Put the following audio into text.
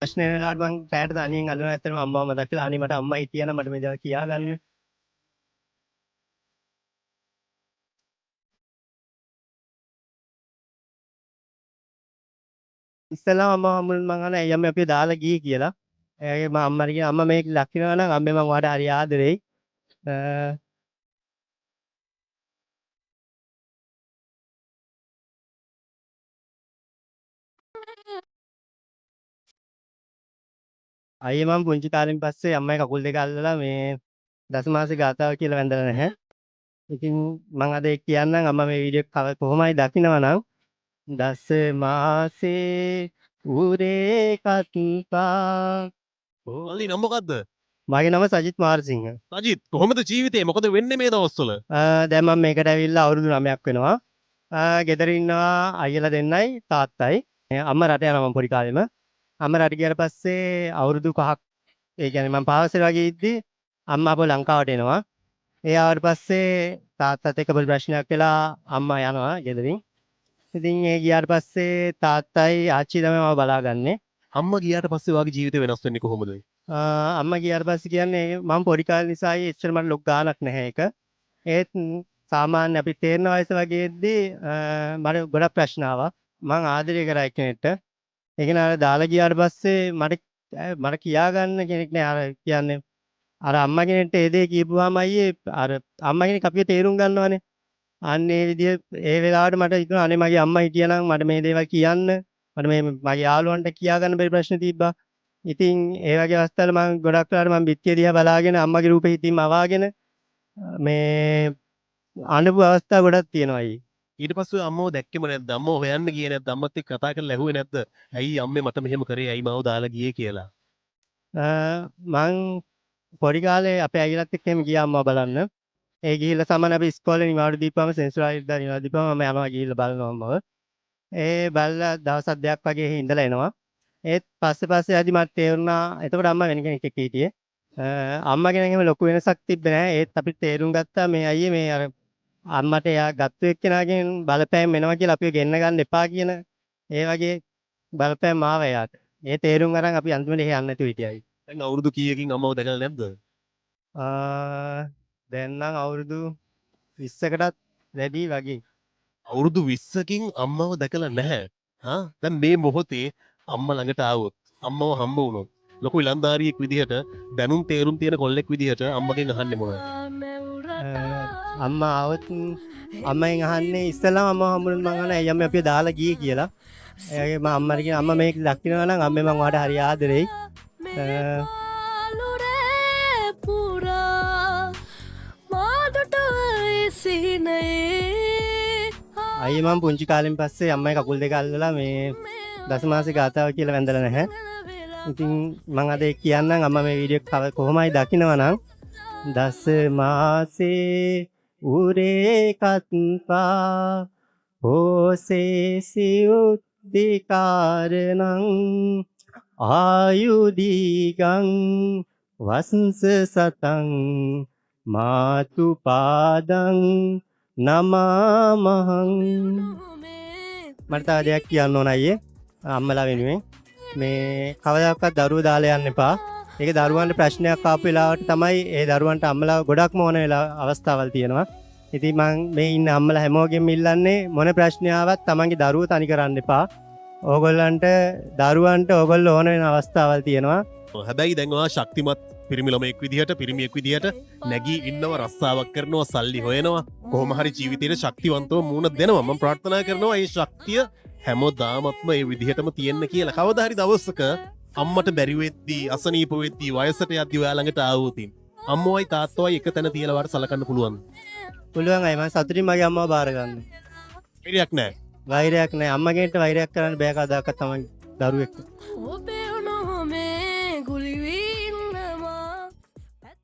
ප්‍රශ්නේ වෙලාවට මං පැයට තනියෙන් අල්ලන ඇත්තටම අම්මව මතක් කළා. අනේ මට අම්මා හිටියා නම් මට මේ දේවල් කියා ගන්න. ඉස්සෙල්ලාම අම්මව හම්බුනොත් මං අහනවා ඇයි අම්මේ අපිව දාලා ගියේ කියලා. එයාගේ මම අම්මට කියනවා අම්මා මේක ලක්ිනවා නම් අම්මේ මං ඔයාට හරි ආදරෙයි. අයියේ මම පුංචි කාලෙන් පස්සේ අම්මයි කකුල් දෙක අල්ලලා මේ දසමාසේ ගාතාව කියලා වැඳලා නැහැ. ඉතින් මං අද ඒක කියන්නම් අම්මා මේ වීඩියෝ කොහොමයි දකිනවා නම් දස මාසේ උරේ කත්පා මල්ලි නම මොකද්ද? මගේ නම සජිත් මාරසිංහ. සජිත් කොහොමද ජීවිතේ? මොකද වෙන්නේ මේ දවස්වල? දැන් මම මේකට ඇවිල්ලා අවුරුදු 9ක් වෙනවා. ගෙදර ඉන්නවා අයියලා දෙන්නයි තාත්තයි. අම්මා රට යනවා මම පොඩි කාලෙම. අම්මා රට ගියාට පස්සේ අවුරුදු 5ක් ඒ කියන්නේ මම පාසල් වගේ ඉද්දි අම්මා අපව ලංකාවට එනවා. ඒ ආවට පස්සේ තාත්තත් එක්ක පොඩි ප්‍රශ්නයක් වෙලා අම්මා යනවා ගෙදරින්. ඉතින් ඒ ගියාට පස්සේ තාත්තයි ආච්චි තමයි මම බලාගන්නේ. අම්මා ගියාට පස්සේ ඔයාගේ ජීවිතේ වෙනස් වෙන්නේ කොහොමද? අම්මා ගියාට පස්සේ කියන්නේ මම පොඩි කාලේ නිසා එච්චර මට ලොකු ගාණක් නැහැ ඒක. ඒත් සාමාන්‍ය අපි තේරෙන වයස වගේදී මට ගොඩක් ප්‍රශ්න ආවා. මං ආදරය කරා එක්කෙනෙක්ට. ඒ කෙනාට දාලා ගියාට පස්සේ මට කියා ගන්න කෙනෙක් නෑ. අර කියන්නේ අර අම්මා කෙනෙක්ට ඒ දේ කියපුවාම අයියේ අර අම්මා කෙනෙක් අපිව තේරුම් ගන්නවනේ. අන්න ඒ විදිය ඒ වෙලාවට මට හිතුණා අනේ මගේ අම්මා හිටියනම් මට මේ දේවල් කියන්න මට මේ මගේ යාළුවන්ට කියා ගන්න බැරි ප්‍රශ්න තිබ්බා. ඉතින් ඒ වගේ අවස්ථාවල මම ගොඩක් වෙලාවට මම බිත්තිය දිහා බලාගෙන අම්මගේ රූපෙ හිතින්ම අවාගෙන මේ අඬපු අවස්ථා ගොඩක් තියෙනවා අයියේ. ඊට පස්සේ අම්මව දැක්කෙම නැද්ද? අම්මව හොයන්න ගියේ නැද්ද? අම්මත් එක්ක කතා කරලා ඇහුවේ නැද්ද? ඇයි අම්මේ මට මෙහෙම කරේ? ඇයි මාව දාලා ගියේ කියලා? මං පොඩි කාලේ අපේ අයියලත් එක්ක එහෙම ගියා අම්මව බලන්න. ඒ ගිහිල්ලා සමහර අපි ඉස්කෝලේ නිවාඩු දීපුවම සෙන්සුරායිදා නිවාඩු දීපුවම මම යනවා ගිහිල්ලා බලනවා අම්මව. ඒ බලලා දවස් දෙකක් වගේ ඉඳලා එනවා. ඒත් පස්සේ ආදි මට තේරුණා එතකොට අම්මා වෙන කෙනෙක් එක්ක හිටියේ. අම්මා ගැන එහෙම ලොකු වෙනසක් තිබ්බේ නැහැ. ඒත් අපි තේරුම් ගත්තා මේ අයියේ මේ අර අම්මට එයා ගත්තු එක්කෙනාගෙන් බලපෑම් වෙනවා කියලා අපිව ගෙන්න ගන්න එපා කියන ඒ වගේ බලපෑම් ආව එයාට. ඒ තේරුම් අරන් අපි අන්තිමට එහෙ යන්න නැතුව හිටියයි. දැන් අවුරුදු කීයකින් අම්මව දැකලා නැද්ද? දැන් නම් අවුරුදු 20කටත් වැඩි වගේ. අවුරුදු 20කින් අම්මව දැකලා නැහැ. හා දැන් මේ මොහොතේ අම්මා ළඟට ආවොත් අම්මව හම්බ වුණොත් ලොකු ඉලන්දාරියෙක් විදිහට දැනුම් තේරුම් තියෙන කොල්ලෙක් විදිහට අම්මගෙන් අහන්නේ මොනවද? අම්මා ආවොත් අම්මෙන් අහන්නේ ඉස්සෙල්ලාම අම්මව හම්බුනොත් මං අහන්නේ ඇයි අම්මේ අපිව දාලා ගියේ කියලා. එයාගේ මම අම්මට කියන අම්මා මේක දකිනවා නම් අම්මේ මං ඔයාට හරි ආදරෙයි. අයියේ මම පුංචි කාලෙන් පස්සේ අම්මයි කකුල් දෙක අල්ලලා මේ දසමාසේ ගාතාව කියලා වැඳලා නැහැ. ඉතින් මම අද ඒක කියන්නම් අම්මා මේ වීඩියෝ කොහොමයි දකිනවා නම් දස මාසේ උරේ කත්පා හෝසේ සියුද්දිකාරණං ආයුදීගං වස්ස සතං මාතු පාදං නමාමහං. මට තව දෙයක් කියන්න ඕන අයියේ අම්මලා වෙනුවෙන් මේ කවදාකවත් දරුවෝ දාලා යන්න එපා. ඒක දරුවන්ට ප්‍රශ්නයක් ආපු වෙලාවට තමයි ඒ දරුවන්ට අම්මලා ගොඩක්ම ඕන වෙලා අවස්ථාවල් තියෙනවා. ඉතින් මම මේ ඉන්න අම්මලා හැමෝගෙම ඉල්ලන්නේ මොන ප්‍රශ්න ආවත් තමන්ගේ දරුවෝ තනි කරන්න එපා. ඕගොල්ලන්ට දරුවන්ට ඕගොල්ලෝ ඕන වෙන අවස්ථාවල් තියෙනවා. හැබැයි දැන් ඔයා ශක්තිමත් පිරිමි ළමයෙක් විදිහට පිරිමියෙක් විදිහට නැගී ඉන්නවා රස්සාවක් කරනවා සල්ලි හොයනවා කොහොම හරි ජීවිතේට ශක්තිවන්තව මුහුණ දෙනවා. මම ප්‍රාර්ථනා කරනවා මේ ශක්තිය හැමදාමත්ම මේ විදිහටම තියෙන්න කියලා. කවදා හරි දවසක අම්මට බැරි වෙද්දී අසනීප වෙද්දී වයසට යද්දී ඔයා ළඟට ආවොතින් අම්මවයි තාත්තවයි එක තැන තියලා වට සලකන්න පුළුවන්. පුළුවන් අය මම සතුටින් මගේ අම්මව බාර ගන්න. වෛරයක් නැහැ. වෛරයක් නැහැ. අම්මගෙන්ට වෛරයක් කරන්න බෑ කවදාකවත් තමයි දරුවෙක්.